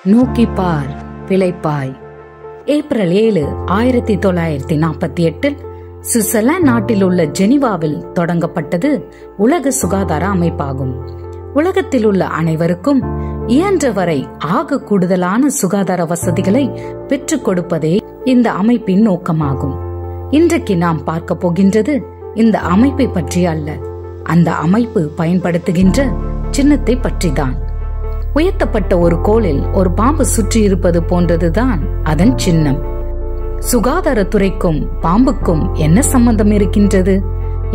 நோக்கி பார் பிழைப்பாய். April 7, 1948 Switzerland நாட்டில் உள்ள ஜெனீவாவில் தொடங்கப்பட்டது உலக சுகாதார அமைப்பாகும். உலகத்தில் உள்ள அனைவருக்கும் இயன்றவரை ஆக கூடுதலான சுகாதார வசதிகளை பெற்றுக் கொடுப்பதே இந்த அமைப்பின் நோக்கமாகும். இன்றைக்கு நாம் பார்க்க போகின்றது இந்த அமைப்பை பற்றி அல்ல, அந்த அமைப்பு பயன்படுத்துகின்ற சின்னத்தை பற்றிதான். உயர்த்தப்பட்ட ஒரு கோலில் ஒரு பாம்பு சுற்றி இருப்பது போன்றதுதான் அதன் சின்னம். சுகாதாரத்துறைக்கும் பாம்புக்கும் என்ன சம்பந்தம் இருக்கின்றது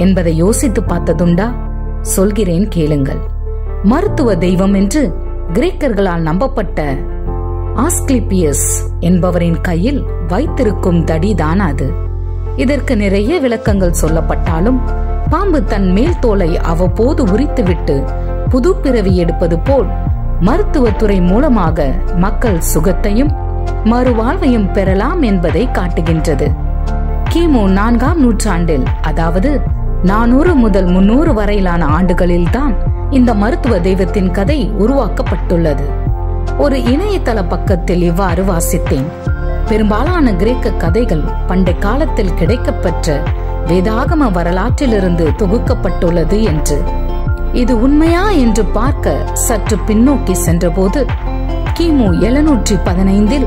என்பதை யோசித்து பார்த்ததுண்டா? சொல்கிறேன் கேளுங்கள். மருத்துவ தெய்வம் என்று கிரேக்கர்களால் நம்பப்பட்ட ஆஸ்கிலிபியஸ் என்பவரின் கையில் வைத்திருக்கும் தடிதான் அது. இதற்கு நிறைய விளக்கங்கள் சொல்லப்பட்டாலும் பாம்பு தன் மேல் தோலை அவ்வப்போது உரித்துவிட்டு புது பிறவி எடுப்பது போல் மருத்துவத்துறை மூலமாக மக்கள் சுகத்தையும் மறுவாழ்வையும் பெறலாம் என்பதை காட்டுகின்றது. கிமு 4ஆம் நூற்றாண்டில், அதாவது 400 முதல் 300 வரையிலான ஆண்டுகளில்தான் இந்த மருத்துவ தெய்வத்தின் கதை உருவாக்கப்பட்டுள்ளது. ஒரு இணையதள பக்கத்தில் இவ்வாறு வாசித்தேன்: பெரும்பாலான கிரேக்க கதைகள் பண்டை காலத்தில் கிடைக்கப்பெற்ற வேதாகம வரலாற்றிலிருந்து தொகுக்கப்பட்டுள்ளது என்று. இது உண்மையா என்று பார்க்க சற்று பின்னோக்கி சென்றபோது, கிமு 715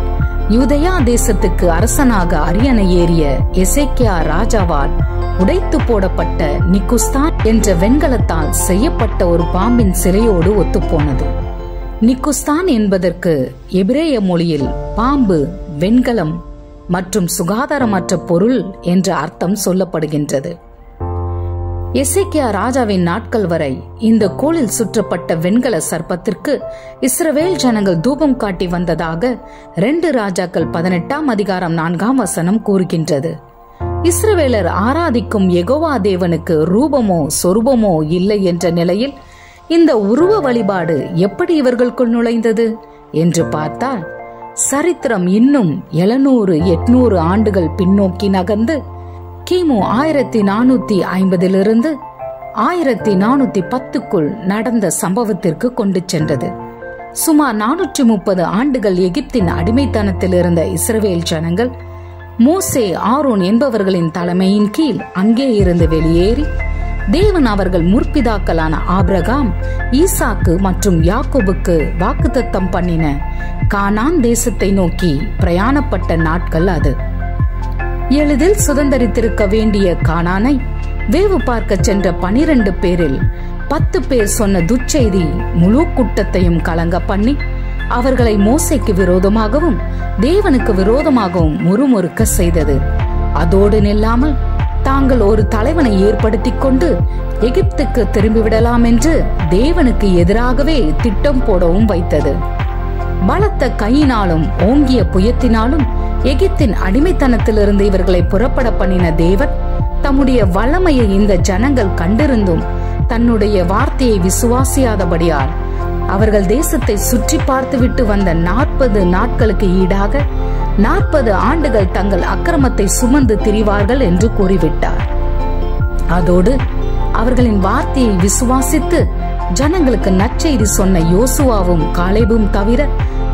யூதயா தேசத்துக்கு அரசனாக அரியணை ஏறிய எசேக்கியா ராஜாவால் உடைத்து போடப்பட்ட நிக்குஸ்தான் என்ற வெண்கலத்தால் செய்யப்பட்ட ஒரு பாம்பின் சிலையோடு ஒத்துப்போனது. நிக்குஸ்தான் என்பதற்கு எபிரேய மொழியில் பாம்பு, வெண்கலம் மற்றும் சுகாதாரமற்ற பொருள் என்ற அர்த்தம் சொல்லப்படுகின்றது. எசேக்கியா ராஜாவின் நாட்கள் வரை இந்த கோளில் சுற்றப்பட்ட வெண்கல சர்ப்பத்திற்கு இஸ்ரவேல் ஜனங்கள் தூபம் காட்டி வந்ததாக 2 ராஜாக்கள் 18ஆம் அதிகாரம் 4ஆம் வசனம் கூறுகின்றது. இஸ்ரவேலர் ஆராதிக்கும் யெகோவா தேவனுக்கு ரூபமோ சொரூபமோ இல்லை என்ற நிலையில் இந்த உருவ வழிபாடு எப்படி இவர்களுக்குள் நுழைந்தது என்று பார்த்தால், சரித்திரம் இன்னும் 700-800 ஆண்டுகள் பின்னோக்கி நகர்ந்து கிமு 1450 1410க்குள் நடந்த சம்பவத்திற்கு கொண்டு சென்றது. சுமார் 430 ஆண்டுகள் எகிப்தின் அடிமைத்தனத்தில் இருந்த இஸ்ரவேல் ஜனங்கள் மோசே, ஆரோன் என்பவர்களின் தலைமையின் கீழ் அங்கே இருந்து வெளியேறி தேவன் அவர்கள் முற்பிதாக்களான ஆபிரகாம், ஈசாக்கு மற்றும் யாக்கோபுக்கு வாக்குத்தத்தம் பண்ணின கானான் தேசத்தை நோக்கி பிரயாணப்பட்ட நாட்கள் அது. எளிதில் சுதந்தரித்திருக்க வேண்டிய கானானை வேவு பார்க்க சென்ற 12 பேரில் 10 பேர் சொன்ன துச்செய்தி முழு கூட்டத்தையும் கலங்க பண்ணி அவர்களை மோசேக்கு விரோதமாகவும் தேவனுக்கு விரோதமாகவும் முறுமுறுக்க செய்தது. அதோடு நில்லாமல் தாங்கள் ஒரு தலைவனை ஏற்படுத்திக் கொண்டு எகிப்துக்கு திரும்பிவிடலாம் என்று தேவனுக்கு எதிராகவே திட்டம் போடவும் வைத்தது. பலத்த கையினாலும் ஓங்கிய புயத்தினாலும் எகிப்தின் அடிமைத்தனத்திலிருந்து இவர்களை புறப்பட பண்ணின தேவன் தம்முடைய வல்லமையை இந்த ஜனங்கள் கண்டிருந்தும் தன்னுடைய வார்த்தையை விசுவாசியாதபடியால் அவர்கள் தேசத்தை சுற்றி பார்த்துவிட்டு வந்த 40 நாட்களுக்கு ஈடாக 40 ஆண்டுகள் தங்கள் அக்கிரமத்தை சுமந்து திரிவார்கள் என்று கூறிவிட்டார். அதோடு அவர்களின் வார்த்தையை விசுவாசித்து ஜனங்களுக்கு நற்செய்தி சொன்ன யோசுவாவும் காலேபும் தவிர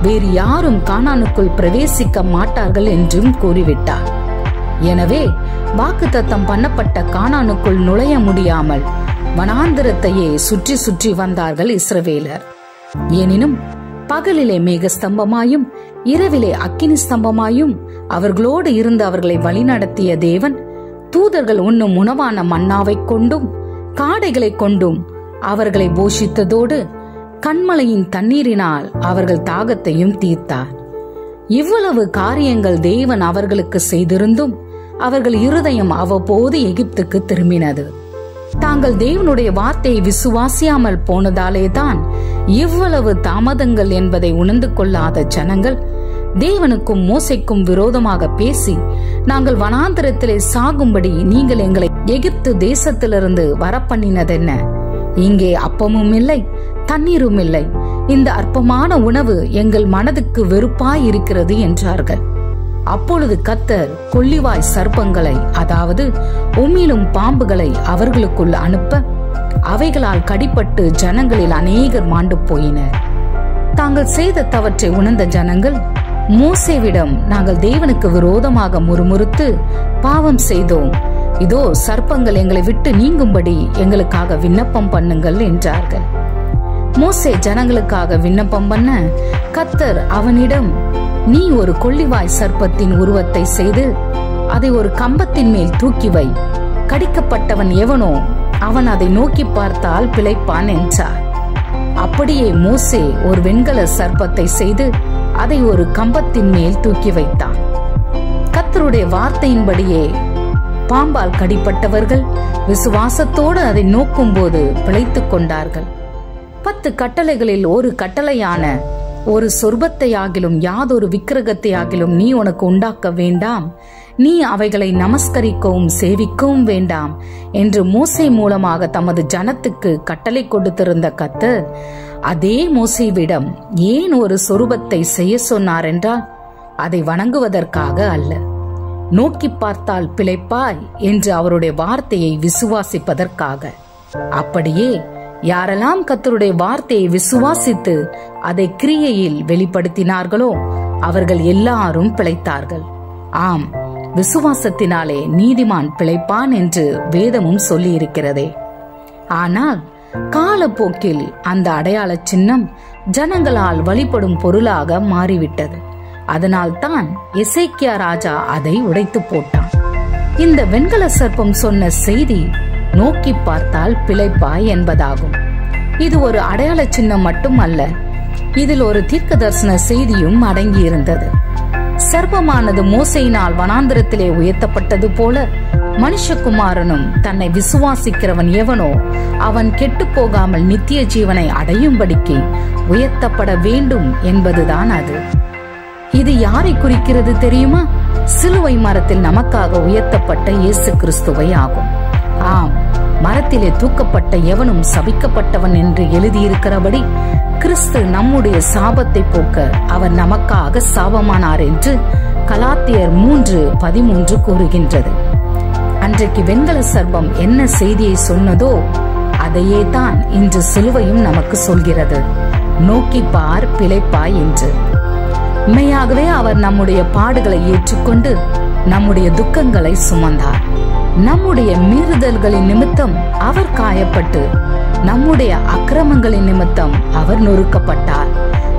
வேறு யாரும் கானானுக்குள் பிரவேசிக்க மாட்டார்கள் என்றும் கூறிவிட்டார். எனவே வாக்குத்தத்தம் பண்ணப்பட்ட கானானுக்குள் நுழைய முடியாமல் வனாந்திரத்தையே சுற்றி சுற்றி வந்தார்கள் இஸ்ரவேலர். எனினும் பகலிலே மேகஸ்தம்பமாயும் இரவிலே அக்கினி ஸ்தம்பமாயும் அவர்களோடு இருந்து அவர்களை வழிநடத்திய தேவன் தூதர்கள் உண்ணும் உணவான மன்னாவை கொண்டும் காடைகளை கொண்டும் அவர்களை போஷித்ததோடு கண்மலையின் தண்ணீரினால் அவர்கள் தாகத்தையும் தீர்த்தார். இவ்வளவு காரியங்கள் தேவன் அவர்களுக்கு செய்திருந்தும் அவர்கள் இருதயம் அவ்வப்போது எகிப்துக்கு திரும்பினது. தாங்கள் தேவனுடைய வார்த்தையை விசுவாசியாமல் போனதாலேதான் இவ்வளவு தாமதங்கள் என்பதை உணர்ந்து கொள்ளாத ஜனங்கள் தேவனுக்கும் மோசேக்கும் விரோதமாக பேசி, நாங்கள் வனாந்திரத்திலே சாகும்படி நீங்கள் எங்களை எகிப்து தேசத்திலிருந்து வரப்பண்ணினதென்ன? இங்கே அப்பமும் இல்லை, தண்ணீரும் இல்லை. இந்த அற்பமான உணவு எங்கள் மனதுக்கு வெறுப்பாய் இருக்கிறது என்றார்கள். அப்பொழுது கர்த்தர் கொள்ளிவாய் சர்ப்பங்களை, அதாவது உமிழும் பாம்புகளை அவர்களுக்குள் அனுப்ப அவைகளால் கடிப்பட்டு ஜனங்களில் அநேகர் மாண்டு போயினர். தாங்கள் செய்த தவற்றை உணர்ந்த ஜனங்கள் மோசேவிடம், நாங்கள் தேவனுக்கு விரோதமாக முறுமுறுத்து பாவம் செய்தோம். இதோ சர்ப்பங்கள் எங்களை விட்டு நீங்கும்படி எங்களுக்காக விண்ணப்பம் பண்ணுங்கள் என்றார்கள். மோசே ஜனங்களுக்காக விண்ணப்பம் பண்ண கர்த்தர் அவனிடம், நீ ஒரு கொள்ளிவாய் சர்ப்பத்தின் உருவத்தை செய்து அதை ஒரு கம்பத்தின் மேல் தூக்கி வை. கடிக்கப்பட்டவன் எவனோ அவன் அதை நோக்கி பார்த்தால் பிழைப்பான் என்றார். அப்படியே மோசே ஒரு வெண்கல சர்ப்பத்தை செய்து அதை ஒரு கம்பத்தின் மேல் தூக்கி வைத்தான். கர்த்தருடைய வார்த்தையின்படியே பாம்பால் கடிப்பட்டவர்கள் விசுவாசத்தோடு அதை நோக்கும் போது பிழைத்துக் கொண்டார்கள். 10 கட்டளைகளில் ஒரு கட்டளையான ஒரு சொர்பத்தையாகிலும் யாதொரு விக்கிரகத்தையாகிலும் நீ உனக்கு உண்டாக்க வேண்டாம், நீ அவைகளை நமஸ்கரிக்கவும் சேவிக்கவும் வேண்டாம் என்று மோசே மூலமாக தமது ஜனத்துக்கு கட்டளை கொடுத்திருந்த கர்த்தர் அதே மோசேவிடம் ஏன் ஒரு சொரூபத்தை செய்ய சொன்னார் என்றால், அதை வணங்குவதற்காக அல்ல, நோக்கி பார்த்தால் பிழைப்பாய் என்று அவருடைய வார்த்தையை விசுவாசிப்பதற்காக. அப்படியே யாரெல்லாம் கர்த்தருடைய வார்த்தையை விசுவாசித்து அதை கிரியையில் வெளிப்படுத்தினார்களோ அவர்கள் எல்லாரும் பிழைத்தார்கள். ஆம், விசுவாசத்தினாலே நீதிமான் பிழைப்பான் என்று வேதமும் சொல்லி இருக்கிறதே. ஆனால் காலப்போக்கில் அந்த அடையாள சின்னம் ஜனங்களால் வழிபடும் பொருளாக மாறிவிட்டது. அதனால் தான் எசேக்கியா ராஜா அதை உடைத்து போட்டான். இந்த வெண்கல சர்ப்பம் சொன்ன செய்தி நோக்கி பார்த்தால் பிழைப்பாய் என்பதாகும். இது ஒரு அடையாள சின்னம் மட்டும் அல்ல, இதில் ஒரு தீர்க்க தரிசன செய்தியும் அடங்கி இருந்தது. சர்ப்பமானது மோசையினால் வனாந்திரத்திலே உயர்த்தப்பட்டது போல மனுஷகுமாரனும் தன்னை விசுவாசிக்கிறவன் எவனோ அவன் கெட்டு போகாமல் நித்திய ஜீவனை அடையும்படிக்கு உயர்த்தப்பட வேண்டும் என்பதுதான் அது. இது யாரை குறிக்கிறது தெரியுமா? சிலுவை மரத்தில் நமக்காக உயர்த்தப்பட்ட இயேசு கிறிஸ்துவை ஆகும். ஆம், மரத்திலே தூக்கப்பட்ட எவனும் சபிக்கப்பட்டவன் என்று எழுதியிருக்கிறபடி கிறிஸ்து நம்முடைய சாபத்தை போக்க அவர் நமக்காக சாபமானார் என்று கலாத்தியர் 3:13 கூறுகின்றது. அன்றைக்கு வெண்கல சர்ப்பம் என்ன செய்தியை சொன்னதோ அதையே தான் இன்று சிலுவையும் நமக்கு சொல்கிறது, நோக்கி பார் பிழைப்பாய் என்று. உண்மையாகவே அவர் நம்முடைய பாடுகளை ஏற்றுக்கொண்டு நம்முடைய துக்கங்களை சுமந்தார். நம்முடைய மீறுதல்களின் நிமித்தம் அவர் காயப்பட்டு நம்முடைய அக்கிரமங்களின் நிமித்தம் அவர் நொறுக்கப்பட்டார்.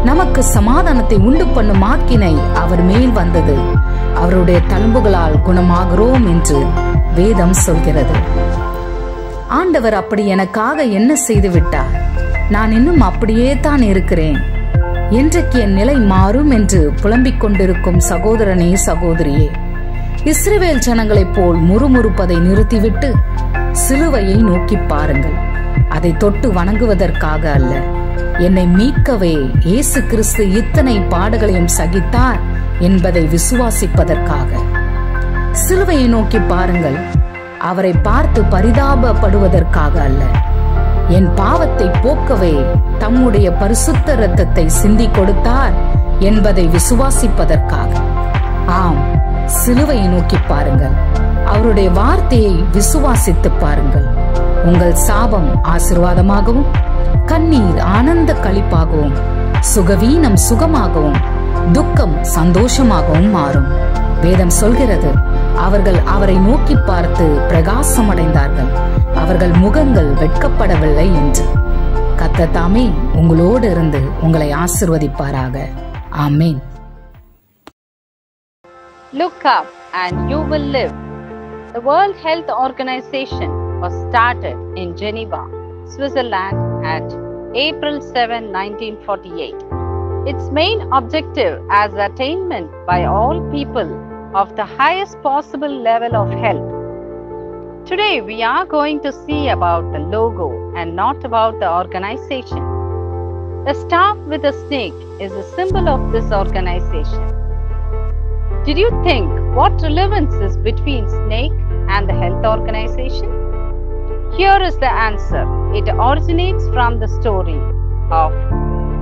நமக்கு சமாதானத்தை உண்டு பண்ணும் ஆக்கினை அவர் மேல் வந்தது. அவருடைய தழும்புகளால் குணமாகிறோம் என்று வேதம் சொல்கிறது. ஆண்டவர் அப்படி எனக்காக என்ன செய்து விட்டார்? நான் இன்னும் அப்படியே தான் இருக்கிறேன். என்றைக்கு என் நிலை மாறும் என்று புலம்பிக் கொண்டிருக்கும் சகோதரனே சகோதரியே, இஸ்ரவேல் ஜனங்களைப் போல் முறுமுறுப்பதை நிறுத்திவிட்டு சிலுவையை நோக்கி பாருங்கள். அதை தொட்டு வணங்குவதற்காக அல்ல, என்னை மீட்கவே இயேசு கிறிஸ்து இத்தனை பாடுகளையும் சகித்தார் என்பதை விசுவாசிப்பதற்காக. சிலுவையை நோக்கி பாருங்கள், அவரை பார்த்து பரிதாபப்படுவதற்காக அல்ல, என் பாவத்தை போக்கவே தம்முடைய பரிசுத்த இரத்தத்தை சிந்தி கொடுத்தார் என்பதை விசுவாசிப்பதற்காக. ஆம், சிலுவையை நோக்கி பாருங்கள், அவருடைய வார்த்தையை விசுவாசித்து பாருங்கள். உங்கள் சாபம் ஆசீர்வாதமாகவும், கண்ணீர் ஆனந்த களிப்பாகவும், சுகவீனம் சுகமாகவும், துக்கம் சந்தோஷமாகவும் மாறும். வேதம் சொல்கிறது, அவர்கள் அவரை நோக்கி பார்த்து பிரகாசம் அடைந்தார்கள், அவர்கள் முகங்கள் வெட்கப்படவில்லை என்று. கர்த்தர் தாமே உங்களோடு இருந்து உங்களை ஆசீர்வதிப்பாராக. ஆமென். Look up and you will live. The World Health Organization was started in Geneva, Switzerland at April 7, 1948. Its main objective is attainment by all people of the highest possible level of health. Today we are going to see about the logo and not about the organization. The staff with a snake is a symbol of this organization. Did you think what relevance is between snake and the health organization? Here is the answer. It originates from the story of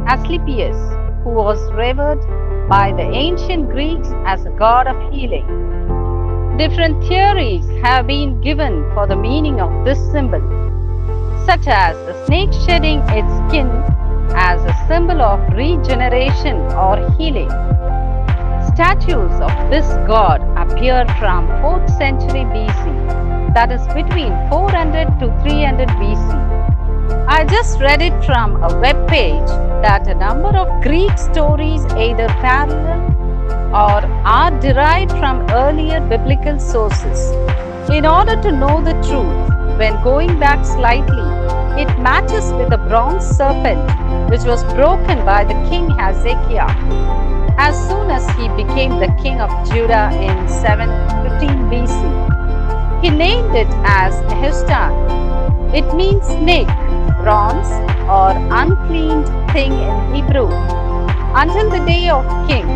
Asclepius, who was revered by the ancient Greeks as a god of healing. Different theories have been given for the meaning of this symbol, such as the snake shedding its skin as a symbol of regeneration or healing. Statues of this god appear from 4th century BC, that is between 400 to 300 BC. I just read it from a web page that a number of Greek stories either parallel or are derived from earlier biblical sources. In order to know the truth, when going back slightly, it matches with the bronze serpent which was broken by the king Hezekiah as soon as he became the king of Judah in 715 BC. He named it as Nehushtan. It means snake, bronze, or uncleaned thing in Hebrew. Until the day of King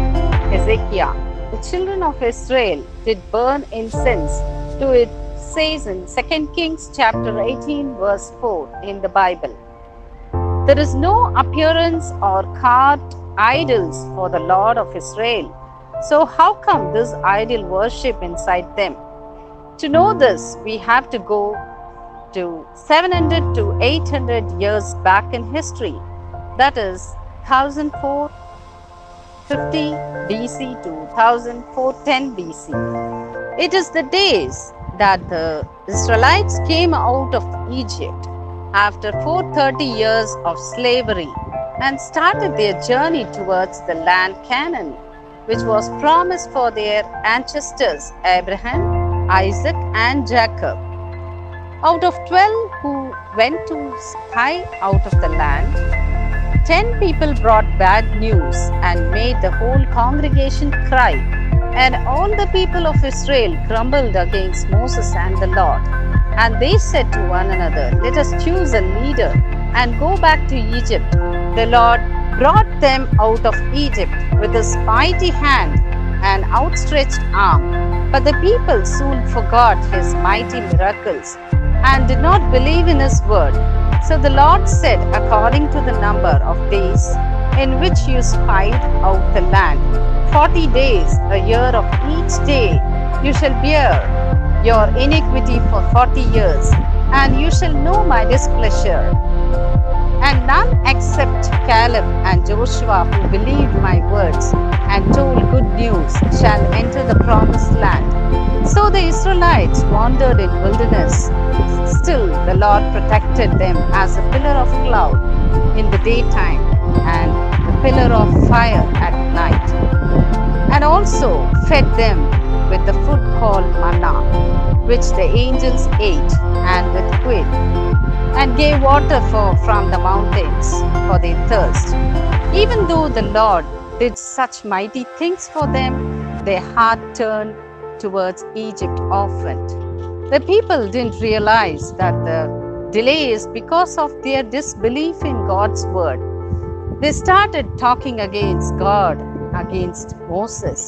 Hezekiah, the children of Israel did burn incense to it, says in 2 Kings chapter 18 verse 4 in the Bible. There is no appearance or carved idols for the Lord of Israel. So how come this idol worship inside them? To know this, we have to go to 700 to 800 years back in history. That is 1450 BC to 1410 BC. It is the days that the Israelites came out of Egypt after 430 years of slavery and started their journey towards the land Canaan, which was promised for their ancestors Abraham, Isaac, and Jacob. Out of 12 who went to spy out of the land, 10 people brought bad news and made the whole congregation cry. And all the people of Israel grumbled against Moses and the Lord. And they said to one another, "Let us choose a leader and go back to Egypt." The Lord brought them out of Egypt with his mighty hand and outstretched arm. But the people soon forgot his mighty miracles and did not believe in his word. So the Lord said, "According to the number of days in which you spied out the land, 40 days, a year of each day, you shall bear your iniquity for 40 years, and you shall know my displeasure. And none except Caleb and Joshua, who believed my words and told good news, shall enter the promised land." So the Israelites wandered in wilderness. Still the Lord protected them as a pillar of cloud in the daytime and a pillar of fire at night, and also fed them with the food called manna, which the angels ate, and with quail, and gave water from the mountains for their thirst. Even though the Lord did such mighty things for them, their heart turned towards Egypt often. The people didn't realize that the delay is because of their disbelief in God's word. They started talking against God, against Moses.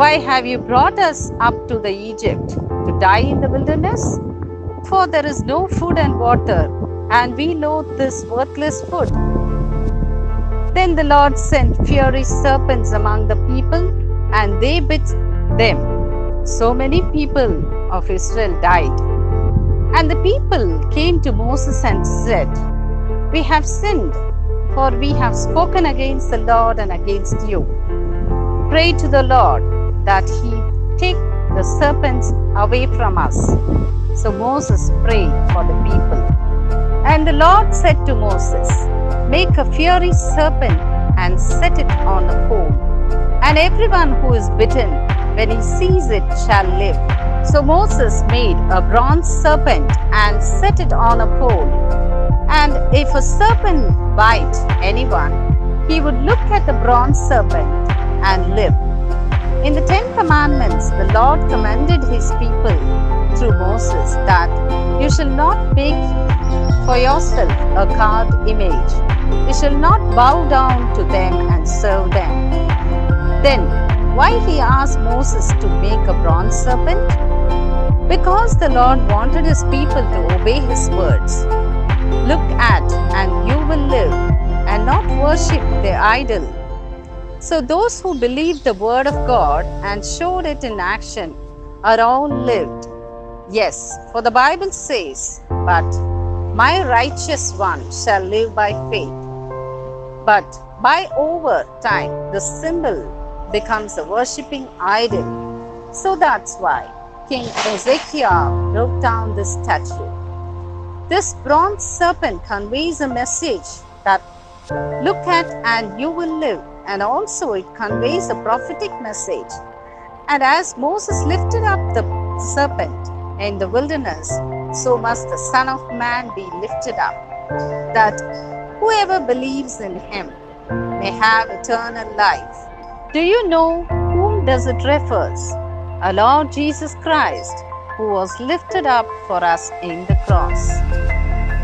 "Why have you brought us up to the Egypt to die in the wilderness? For there is no food and water, and we loathe this worthless food." Then the Lord sent fiery serpents among the people, and they bit them. So many people of Israel died. And the people came to Moses and said, "We have sinned, for we have spoken against the Lord and against you. Pray to the Lord that he take the serpents away from us." So Moses prayed for the people. And the Lord said to Moses, "Make a fiery serpent and set it on a pole, and everyone who is bitten, when he sees it, shall live." So Moses made a bronze serpent and set it on a pole. And if a serpent bite anyone, he would look at the bronze serpent and live. In the 10 Commandments, the Lord commanded his people through Moses that you shall not make for yourself a carved image. You shall not bow down to them and serve them. Then why he asked Moses to make a bronze serpent? Because the Lord wanted his people to obey his words. "Look at, and you will live, and not worship the idol." So those who believed the word of God and showed it in action are all lived. Yes, for the Bible says, "But my righteous one shall live by faith." But by over time, the symbol becomes a worshipping idol. So that's why King Ezekiel broke down this statue. This bronze serpent conveys a message that look at and you will live, and also it conveys a prophetic message. And as Moses lifted up the serpent in the wilderness, so must the Son of Man be lifted up, that whoever believes in him may have eternal life. Do you know whom does it refers? Our Lord Jesus Christ, who was lifted up for us in the cross.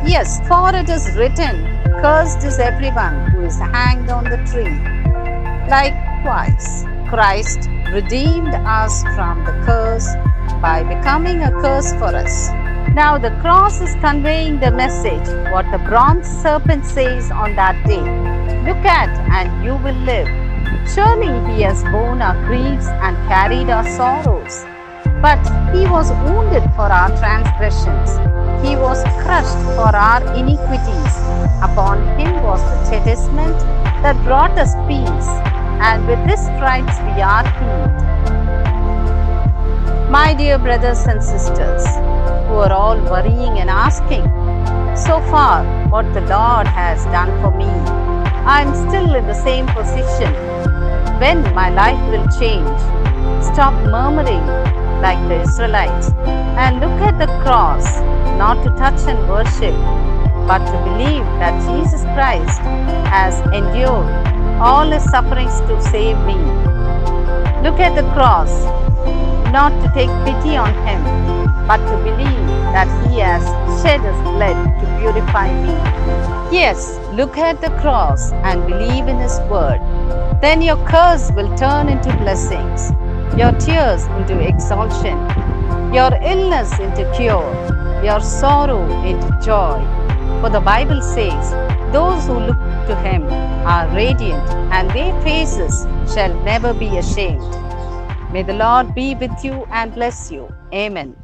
Yes, for it is written, cursed is everyone who is hanged on the tree. Likewise, Christ redeemed us from the curse by becoming a curse for us. Now the cross is conveying the message, what the bronze serpent says on that day. Look at and you will live. Surely he has borne our griefs and carried our sorrows. But he was wounded for our transgressions. He was crushed for our iniquities. Upon him was the chastisement that brought us peace, and with his stripes we are healed. My dear brothers and sisters, who are all worrying and asking, so far what the Lord has done for me, I am still in the same position. When my life will change? Stop murmuring like the Israelites and look at the cross, not to touch and worship, but to believe that Jesus Christ has endured all his sufferings to save me. Look at the cross, not to take pity on him, but to believe that he has shed his blood to purify me. Yes, look at the cross and believe in his word. Then your curse will turn into blessings, your tears into exaltation, your illness into cure, your sorrow into joy. For the Bible says, those who look to him are radiant, and their faces shall never be ashamed. May the Lord be with you and bless you. Amen.